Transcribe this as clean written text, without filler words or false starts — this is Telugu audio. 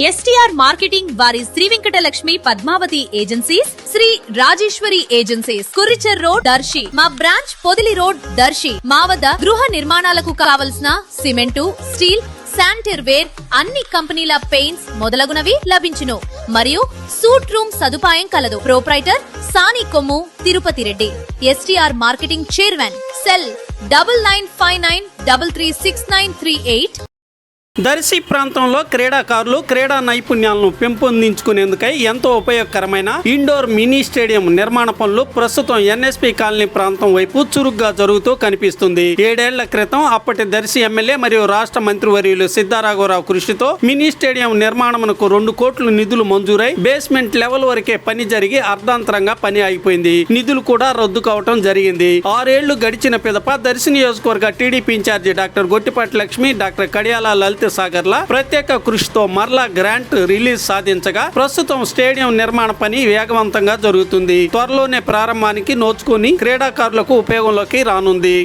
ఎస్టీఆర్ మార్కెటింగ్ వారి Shri Venkatalakshmi Padmavathi agencies, Shri Rajeshwari agencies, Kuricher road Darsi, మా బ్రాంచ్ పొదిలి రోడ్ దర్శి. మా వద్ద గృహ నిర్మాణాలకు కావలసిన సిమెంటు, స్టీల్, శానిటరీ వేర్, అన్ని కంపెనీల పెయింట్స్ మొదలగునవి లభించును. మరియు సూట్ రూమ్ సదుపాయం కలదు. Proprietor Sani Kommu Tirupati Reddy. STR marketing chairman. Cell 9959336938. Darsi ప్రాంతంలో క్రీడాకారులు క్రీడా నైపుణ్యాలను పెంపొందించుకునేందుకై ఎంతో ఉపయోగకరమైన ఇండోర్ మినీ స్టేడియం నిర్మాణ పనులు ప్రస్తుతం ఎన్ఎస్పీ కాలనీ ప్రాంతం వైపు చురుగ్గా జరుగుతూ కనిపిస్తుంది. 7 ఏళ్ల క్రితం అప్పటి దర్శి ఎమ్మెల్యే మరియు రాష్ట్ర మంత్రివర్యులు సిద్ధారాఘవరావు కృషితో మినీ స్టేడియం నిర్మాణమునకు 2 కోట్ల నిధులు మంజూరై బేస్మెంట్ లెవెల్ వరకే పని జరిగి అర్ధాంతరంగా పని ఆగిపోయింది. నిధులు కూడా రద్దు కావటం జరిగింది. 6 ఏళ్లు గడిచిన పిదప దర్శి నియోజకవర్గ TDP in-charge doctor Gottipati Lakshmi, doctor Kadiyala Lalitha Sagarla ప్రత్యేక కృషితో మరలా గ్రాంట్ రిలీజ్ సాధించగా ప్రస్తుతం స్టేడియం నిర్మాణ పని వేగవంతంగా జరుగుతుంది. త్వరలోనే ప్రారంభానికి నోచుకుని క్రీడాకారులకు ఉపయోగంలోకి రానుంది.